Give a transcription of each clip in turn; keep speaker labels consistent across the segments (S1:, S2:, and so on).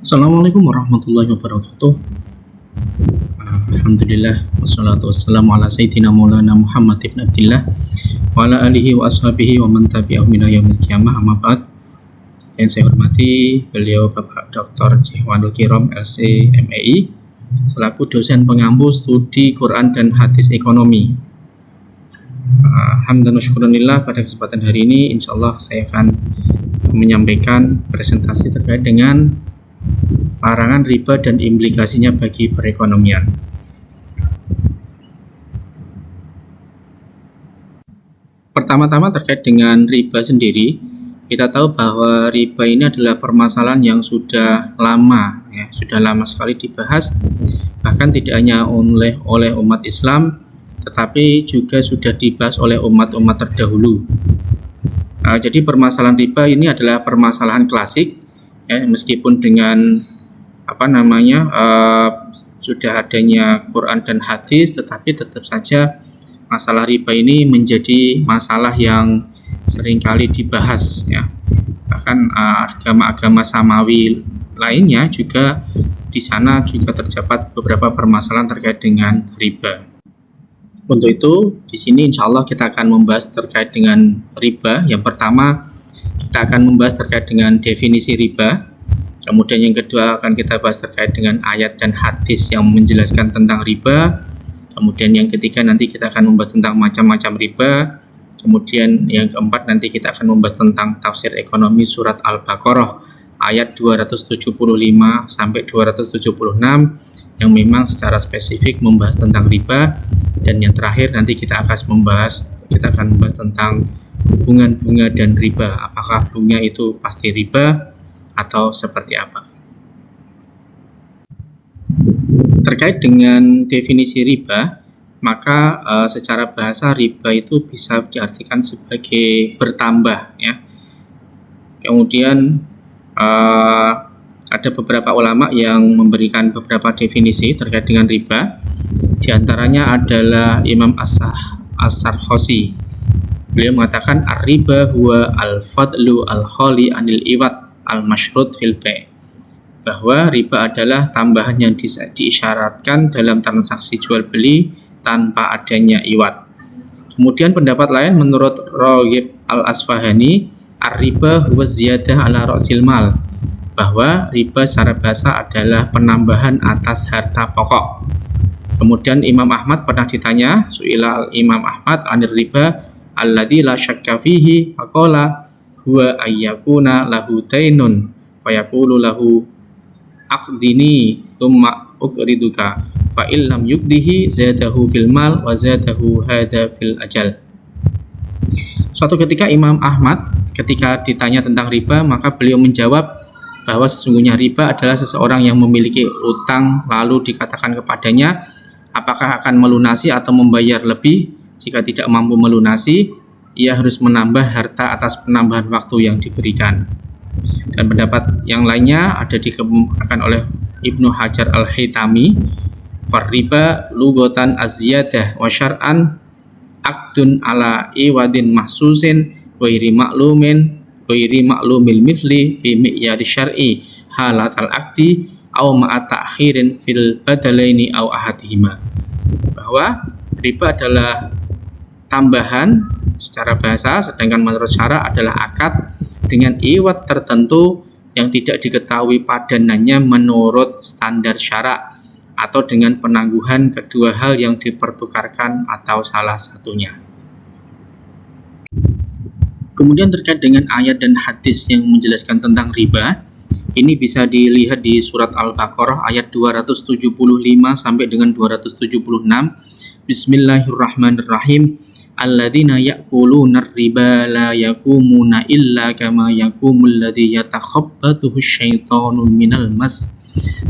S1: Assalamualaikum warahmatullahi wabarakatuh. Alhamdulillah wassalatu wassalamu ala sayyidina maulana Muhammad ibn Abdillah wa ala alihi wa ashabihi wa man tabi'ahum ila yaumil qiyamah, amma ba'd. Yang saya hormati beliau Bapak Dr. Jihwanul Kiram LC MEI selaku dosen pengampu studi Quran dan hadis ekonomi. Hamdan wa syukuranillah, pada kesempatan hari ini insyaallah saya akan menyampaikan presentasi terkait dengan larangan riba dan implikasinya bagi perekonomian. Pertama-tama terkait dengan riba sendiri, kita tahu bahwa riba ini adalah permasalahan yang sudah lama, sudah lama sekali dibahas, bahkan tidak hanya oleh umat Islam, tetapi juga sudah dibahas oleh umat-umat terdahulu. Jadi permasalahan riba ini adalah permasalahan klasik, meskipun dengan sudah adanya Quran dan hadis, tetapi tetap saja masalah riba ini menjadi masalah yang seringkali dibahas, bahkan agama-agama samawi lainnya juga di sana juga terdapat beberapa permasalahan terkait dengan riba. Untuk itu di sini insya Allah kita akan membahas terkait dengan riba. Yang pertama kita akan membahas terkait dengan definisi riba. Kemudian yang kedua akan kita bahas terkait dengan ayat dan hadis yang menjelaskan tentang riba. Kemudian yang ketiga nanti kita akan membahas tentang macam-macam riba. Kemudian yang keempat nanti kita akan membahas tentang tafsir ekonomi surat Al-Baqarah ayat 275 sampai 276 yang memang secara spesifik membahas tentang riba. Dan yang terakhir nanti kita akan membahas tentang hubungan bunga dan riba. Apakah bunga itu pasti riba atau seperti apa? Terkait dengan definisi riba, maka secara bahasa riba itu bisa diartikan sebagai bertambah, Kemudian ada beberapa ulama yang memberikan beberapa definisi terkait dengan riba. Di antaranya adalah Imam As-Sarhosi. Beliau mengatakan ar-riba huwa al-fadlu al-khali anil iwat al-masyrut fil bai', bahwa riba adalah tambahan yang diisyaratkan dalam transaksi jual beli tanpa adanya iwat. Kemudian pendapat lain menurut Raghib al-Asfahani, ar-riba huwa ziyadah ala ra'sil mal, bahwa riba secara bahasa adalah penambahan atas harta pokok. Kemudian Imam Ahmad pernah ditanya, su'ila Imam Ahmad anir riba alladzi la syakka fihi faqala huwa ayyakuna lahu dainun fa yaqulu lahu aqdini thumma uqriduka fa illam yuqdihi zadahu fil mal wa zadahu hada fil ajal. Suatu ketika Imam Ahmad ketika ditanya tentang riba, maka beliau menjawab bahwa sesungguhnya riba adalah seseorang yang memiliki utang lalu dikatakan kepadanya apakah akan melunasi atau membayar lebih. Jika tidak mampu melunasi, ia harus menambah harta atas penambahan waktu yang diberikan. Dan pendapat yang lainnya ada dikemukakan oleh Ibnu Hajar Al-Haytami, farriba lugotan az-ziyadah wa syar'an aqdun ala iwadin mahsusin wairi ma'lumil mithli fi mi'yari syar'i halat al-aqdi au ma'a ta'khirin fil badalaini au ahadihima. Bahwa riba adalah tambahan secara bahasa, sedangkan menurut syara adalah akad dengan iwat tertentu yang tidak diketahui padanannya menurut standar syara, atau dengan penangguhan kedua hal yang dipertukarkan atau salah satunya. Kemudian terkait dengan ayat dan hadis yang menjelaskan tentang riba, ini bisa dilihat di surat Al-Baqarah ayat 275 sampai dengan 276. Bismillahirrahmanirrahim. Alladzina ya'kuluna ar-riba la yaqumuna illa kama yaqumul ladzi yatakhabbathu asyaitanu minal mas.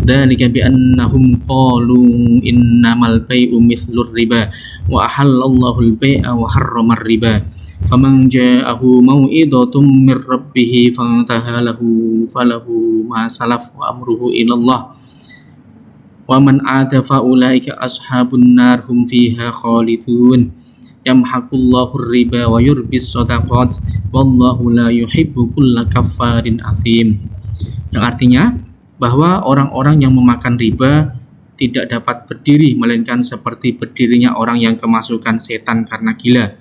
S1: Dzalika bi annahum qalu innamal bai'u mithlur riba wa ahallallahu al-bai'a wa harrama ar-riba. Faman ja'ahu mau'idhatun mir rabbih fantaha lahu falahu ma salaf wa amruhu ilallah wa man 'ada fa ulaika ashabun nar hum fiha khalidun. Yamhaqullahu riba wa yurbis shadaqat wallahu la yuhibbu kulla kaffarin athim. Yang artinya bahwa orang-orang yang memakan riba tidak dapat berdiri melainkan seperti berdirinya orang yang kemasukan setan karena gila.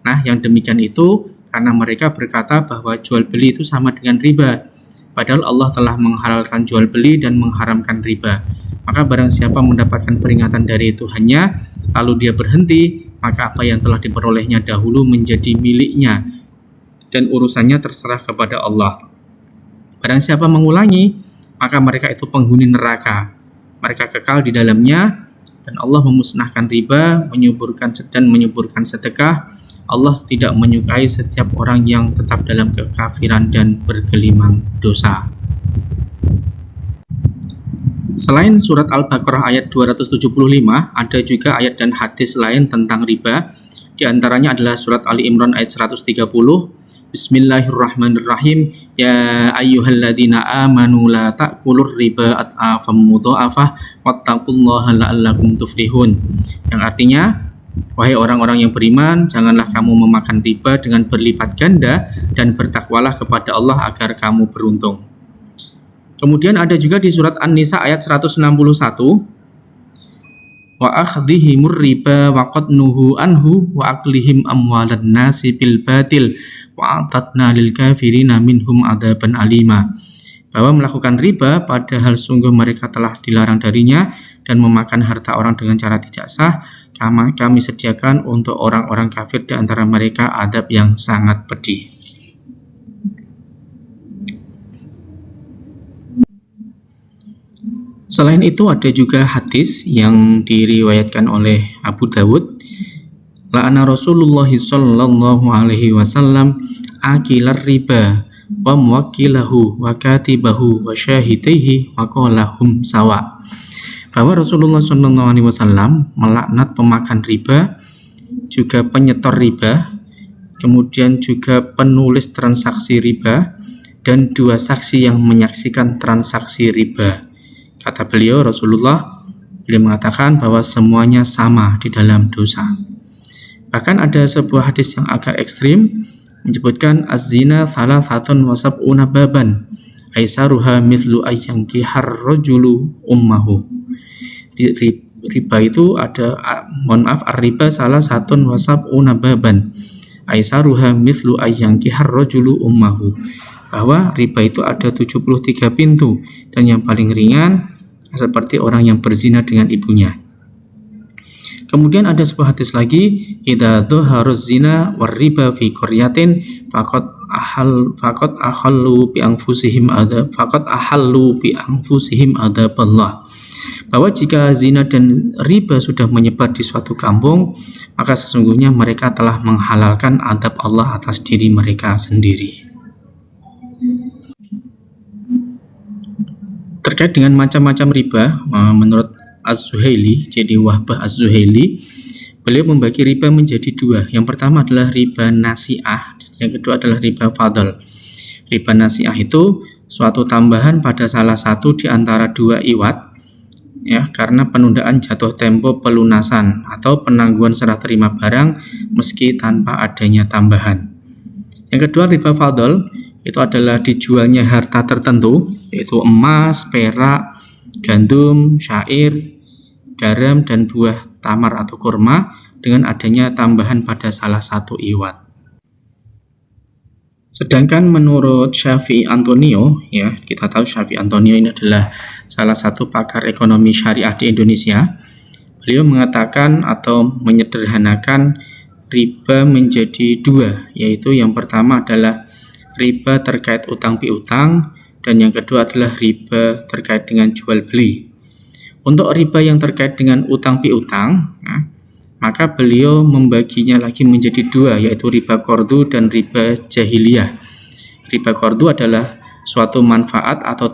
S1: Nah, yang demikian itu karena mereka berkata bahwa jual beli itu sama dengan riba. Padahal Allah telah menghalalkan jual beli dan mengharamkan riba. Maka barang siapa mendapatkan peringatan dari Tuhannya, lalu dia berhenti, maka apa yang telah diperolehnya dahulu menjadi miliknya, dan urusannya terserah kepada Allah. Barang siapa mengulangi, maka mereka itu penghuni neraka. Mereka kekal di dalamnya, dan Allah memusnahkan riba, menyuburkan sedekah. Allah tidak menyukai setiap orang yang tetap dalam kekafiran dan bergelimang dosa. Selain surat Al-Baqarah ayat 275, ada juga ayat dan hadis lain tentang riba. Di antaranya adalah surat Ali Imran ayat 130. Bismillahirrahmanirrahim. Ya ayyuhalladzina amanu la ta'kulur riba ad'afam mudha'afah wattaqullaha la'allakum tuflihun. Yang artinya, wahai orang-orang yang beriman, janganlah kamu memakan riba dengan berlipat ganda dan bertakwalah kepada Allah agar kamu beruntung. Kemudian ada juga di surat An-Nisa ayat 161, wa akhdhihimur riba wa qad nuhu anhu wa aklihim amwalan nasi bil batil wa atatna lil kafirina minhum adzaban alima. Bahwa melakukan riba padahal sungguh mereka telah dilarang darinya, dan memakan harta orang dengan cara tidak sah, kami sediakan untuk orang-orang kafir di antara mereka adab yang sangat pedih. Selain itu ada juga hadis yang diriwayatkan oleh Abu Dawud. La'ana Rasulullah sallallahu alaihi wasallam akilar riba wa muwakkilahu wa katibahu wa syahidaihi wa qala hum sawa. Bahwa Rasulullah sallallahu alaihi wasallam melaknat pemakan riba, juga penyetor riba, kemudian juga penulis transaksi riba, dan dua saksi yang menyaksikan transaksi riba. Kata beliau, Rasulullah, beliau mengatakan bahwa semuanya sama di dalam dosa. Bahkan ada sebuah hadis yang agak ekstrim, menyebutkan az-zina thalathatun wa sab'una baban aisaruha mithlu ayyankihar rajulu ummahu. Riba itu ada, ar-riba salah satun wa sab'una baban aisaruha mithlu ayyankihar rajulu ummahu. Bahwa riba itu ada 73 pintu, dan yang paling ringan seperti orang yang berzina dengan ibunya. Kemudian ada sebuah hadis lagi, idza dhaharuz zina war riba fi qaryatin faqad ahallu bi anfusihim adaballah. Bahwa jika zina dan riba sudah menyebar di suatu kampung, maka sesungguhnya mereka telah menghalalkan adab Allah atas diri mereka sendiri. Terkait dengan macam-macam riba, menurut Az-Zuhaili, jadi Wahbah Az-Zuhaili, beliau membagi riba menjadi dua. Yang pertama adalah riba nasi'ah, yang kedua adalah riba fadl. Riba nasi'ah itu suatu tambahan pada salah satu di antara dua iwat, ya, karena penundaan jatuh tempo pelunasan atau penangguhan serah terima barang meski tanpa adanya tambahan. Yang kedua riba fadl, itu adalah dijualnya harta tertentu, yaitu emas, perak, gandum, syair, garam, dan buah tamar atau kurma dengan adanya tambahan pada salah satu iwat. Sedangkan menurut Syafi'i Antonio, ya, kita tahu Syafi'i Antonio ini adalah salah satu pakar ekonomi syariah di Indonesia. Beliau mengatakan atau menyederhanakan riba menjadi dua, yaitu yang pertama adalah riba terkait utang piutang, dan yang kedua adalah riba terkait dengan jual beli. Untuk riba yang terkait dengan utang piutang, ya, maka beliau membaginya lagi menjadi dua, yaitu riba qardu dan riba jahiliyah. Riba qardu adalah suatu manfaat atau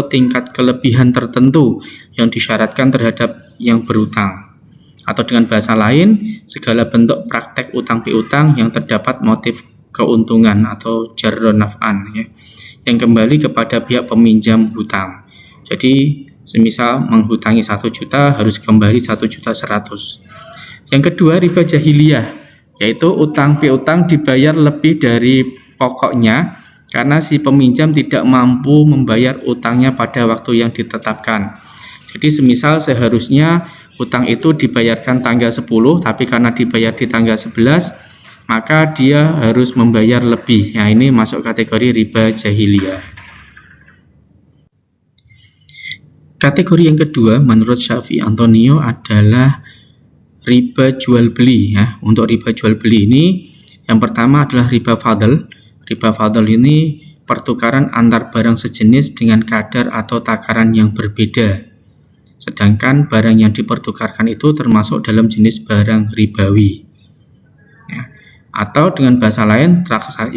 S1: tingkat kelebihan tertentu yang disyaratkan terhadap yang berutang. Atau dengan bahasa lain, segala bentuk praktek utang piutang yang terdapat motif keuntungan atau jarron naf'an, ya, yang kembali kepada pihak peminjam hutang. Jadi semisal menghutangi 1 juta harus kembali 1.100.000. Yang kedua riba jahiliyah, yaitu utang piutang dibayar lebih dari pokoknya karena si peminjam tidak mampu membayar utangnya pada waktu yang ditetapkan. Jadi semisal seharusnya utang itu dibayarkan tanggal 10, tapi karena dibayar di tanggal 11, maka dia harus membayar lebih. Nah, ini masuk kategori riba jahiliyah. Kategori yang kedua menurut Syafi'i Antonio adalah riba jual beli. Ya. Untuk riba jual beli ini, yang pertama adalah riba fadl. Riba fadl ini pertukaran antar barang sejenis dengan kadar atau takaran yang berbeda. Sedangkan barang yang dipertukarkan itu termasuk dalam jenis barang ribawi. Ya. Atau dengan bahasa lain,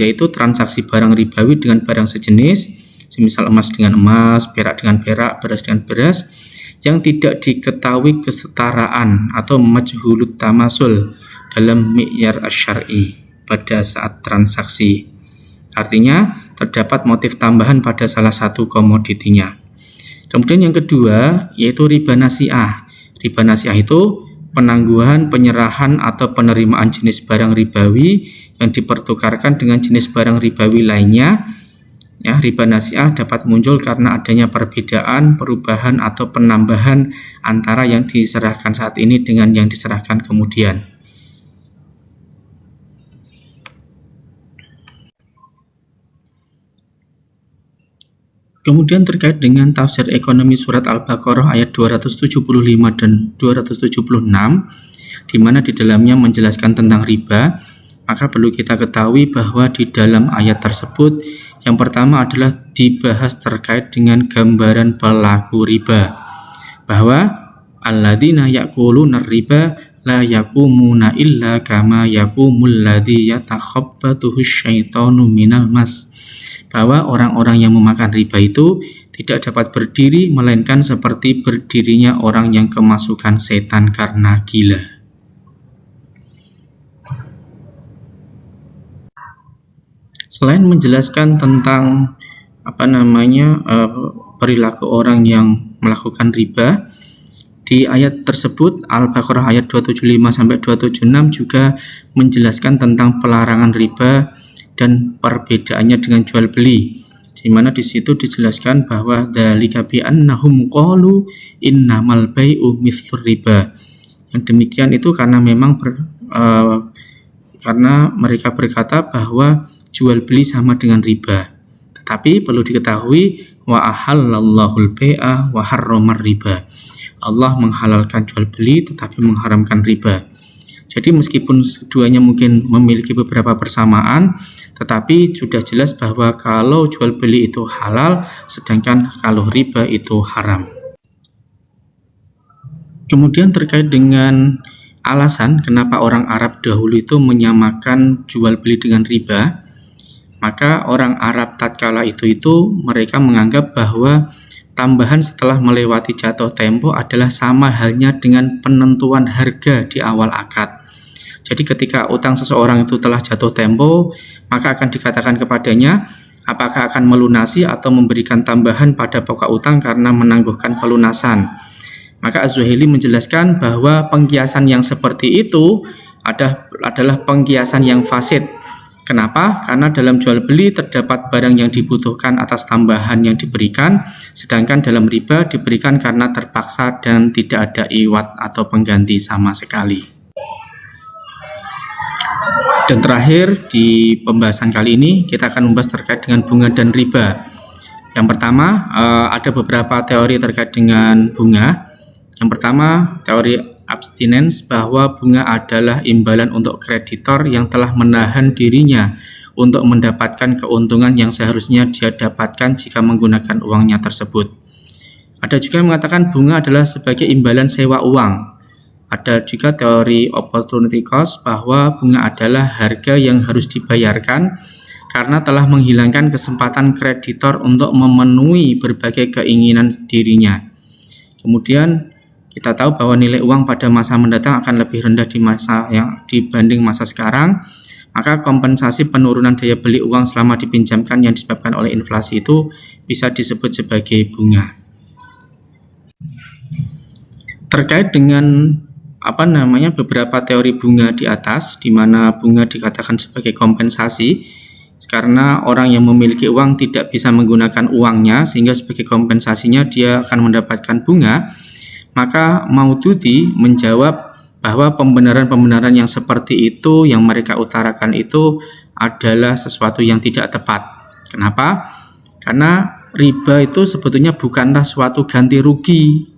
S1: yaitu transaksi barang ribawi dengan barang sejenis, semisal emas dengan emas, perak dengan perak, beras dengan beras, yang tidak diketahui kesetaraan atau majhulut tamasul dalam mi'yar asy-syar'i pada saat transaksi. Artinya, terdapat motif tambahan pada salah satu komoditinya. Kemudian yang kedua, yaitu riba nasi'ah. Riba nasi'ah itu penangguhan, penyerahan, atau penerimaan jenis barang ribawi yang dipertukarkan dengan jenis barang ribawi lainnya. Ya, riba nasi'ah dapat muncul karena adanya perbedaan, perubahan, atau penambahan antara yang diserahkan saat ini dengan yang diserahkan kemudian. Kemudian terkait dengan tafsir ekonomi surat Al-Baqarah ayat 275 dan 276, di mana di dalamnya menjelaskan tentang riba, maka perlu kita ketahui bahwa di dalam ayat tersebut yang pertama adalah dibahas terkait dengan gambaran pelaku riba, bahwa alladzina ya'kuluna riba la yakumuna illa kama yakumul ladzi yatakhabbathu syaitanu minal mas, bahwa orang-orang yang memakan riba itu tidak dapat berdiri melainkan seperti berdirinya orang yang kemasukan setan karena gila. Selain menjelaskan tentang perilaku orang yang melakukan riba, di ayat tersebut Al-Baqarah ayat 275 sampai 276 juga menjelaskan tentang pelarangan riba dan perbedaannya dengan jual beli, di mana di situ dijelaskan bahwa dzalika bi annahum qalu innamal bai'u mithlur riba. Yang demikian itu karena memang karena mereka berkata bahwa jual beli sama dengan riba. Tetapi perlu diketahui wa ahallallahul bai'a wa harramar riba. Allah menghalalkan jual beli tetapi mengharamkan riba. Jadi meskipun keduanya mungkin memiliki beberapa persamaan, tetapi sudah jelas bahwa kalau jual beli itu halal, sedangkan kalau riba itu haram. Kemudian terkait dengan alasan kenapa orang Arab dahulu itu menyamakan jual beli dengan riba, maka orang Arab tatkala itu mereka menganggap bahwa tambahan setelah melewati jatuh tempo adalah sama halnya dengan penentuan harga di awal akad. Jadi ketika utang seseorang itu telah jatuh tempo, maka akan dikatakan kepadanya apakah akan melunasi atau memberikan tambahan pada pokok utang karena menangguhkan pelunasan. Maka Az-Zuhaili menjelaskan bahwa pengkiasan yang seperti itu adalah pengkiasan yang fasid. Kenapa? Karena dalam jual beli terdapat barang yang dibutuhkan atas tambahan yang diberikan, sedangkan dalam riba diberikan karena terpaksa dan tidak ada iwat atau pengganti sama sekali. Dan terakhir di pembahasan kali ini kita akan membahas terkait dengan bunga dan riba. Yang pertama ada beberapa teori terkait dengan bunga. Yang pertama teori abstinence, bahwa bunga adalah imbalan untuk kreditor yang telah menahan dirinya untuk mendapatkan keuntungan yang seharusnya dia dapatkan jika menggunakan uangnya tersebut. Ada juga yang mengatakan bunga adalah sebagai imbalan sewa uang. Ada juga teori opportunity cost, bahwa bunga adalah harga yang harus dibayarkan karena telah menghilangkan kesempatan kreditor untuk memenuhi berbagai keinginan dirinya. Kemudian kita tahu bahwa nilai uang pada masa mendatang akan lebih rendah dibanding masa sekarang, maka kompensasi penurunan daya beli uang selama dipinjamkan yang disebabkan oleh inflasi itu bisa disebut sebagai bunga. Terkait dengan beberapa teori bunga di atas, di mana bunga dikatakan sebagai kompensasi, karena orang yang memiliki uang tidak bisa menggunakan uangnya sehingga sebagai kompensasinya dia akan mendapatkan bunga, maka Maududi menjawab bahwa pembenaran-pembenaran yang seperti itu yang mereka utarakan itu adalah sesuatu yang tidak tepat. Kenapa? Karena riba itu sebetulnya bukanlah suatu ganti rugi.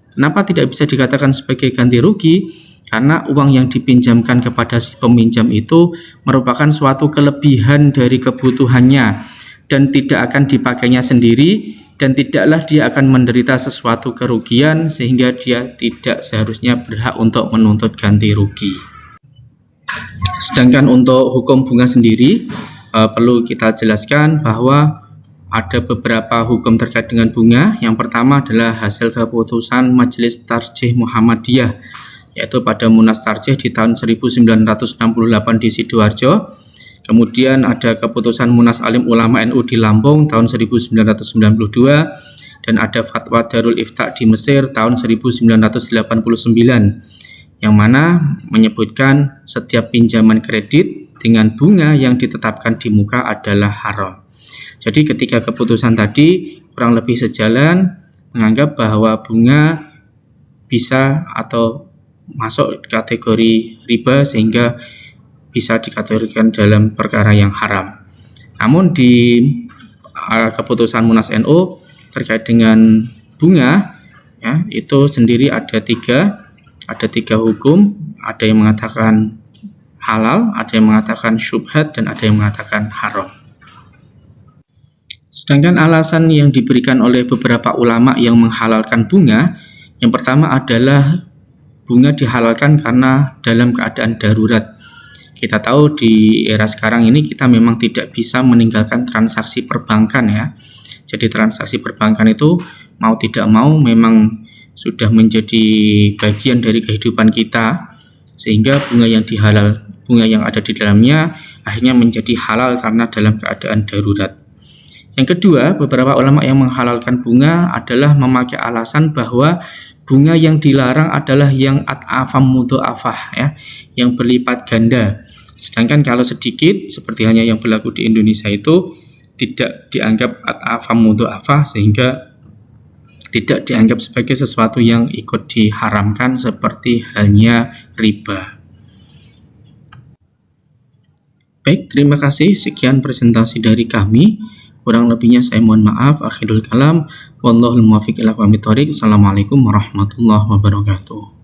S1: Kenapa tidak bisa dikatakan sebagai ganti rugi? Karena uang yang dipinjamkan kepada si peminjam itu merupakan suatu kelebihan dari kebutuhannya dan tidak akan dipakainya sendiri, dan tidaklah dia akan menderita sesuatu kerugian sehingga dia tidak seharusnya berhak untuk menuntut ganti rugi. Sedangkan untuk hukum bunga sendiri perlu kita jelaskan bahwa ada beberapa hukum terkait dengan bunga. Yang pertama adalah hasil keputusan Majelis Tarjih Muhammadiyah, yaitu pada Munas Tarjih di tahun 1968 di Sidoarjo. Kemudian ada keputusan Munas Alim Ulama NU di Lampung tahun 1992, dan ada Fatwa Darul Ifta di Mesir tahun 1989, yang mana menyebutkan setiap pinjaman kredit dengan bunga yang ditetapkan di muka adalah haram. Jadi ketika keputusan tadi kurang lebih sejalan, menganggap bahwa bunga bisa atau masuk kategori riba sehingga bisa dikategorikan dalam perkara yang haram. Namun di keputusan Munas NU terkait dengan bunga, ya, itu sendiri ada tiga hukum. Ada yang mengatakan halal, ada yang mengatakan syubhat, dan ada yang mengatakan haram. Sedangkan alasan yang diberikan oleh beberapa ulama yang menghalalkan bunga, yang pertama adalah bunga dihalalkan karena dalam keadaan darurat. Kita tahu di era sekarang ini kita memang tidak bisa meninggalkan transaksi perbankan, ya. Jadi transaksi perbankan itu mau tidak mau memang sudah menjadi bagian dari kehidupan kita, sehingga bunga yang ada di dalamnya akhirnya menjadi halal karena dalam keadaan darurat. Yang kedua, beberapa ulama yang menghalalkan bunga adalah memakai alasan bahwa bunga yang dilarang adalah yang at'afam mudha'afah, ya, yang berlipat ganda. Sedangkan kalau sedikit, seperti hanya yang berlaku di Indonesia itu, tidak dianggap at'afam mudha'afah, sehingga tidak dianggap sebagai sesuatu yang ikut diharamkan seperti halnya riba. Baik, terima kasih. Sekian presentasi dari kami. Kurang lebihnya saya mohon maaf. Akhirul kalam. Wallahul muwaffiq ila aqwamit thoriq. Assalamualaikum warahmatullahi wabarakatuh.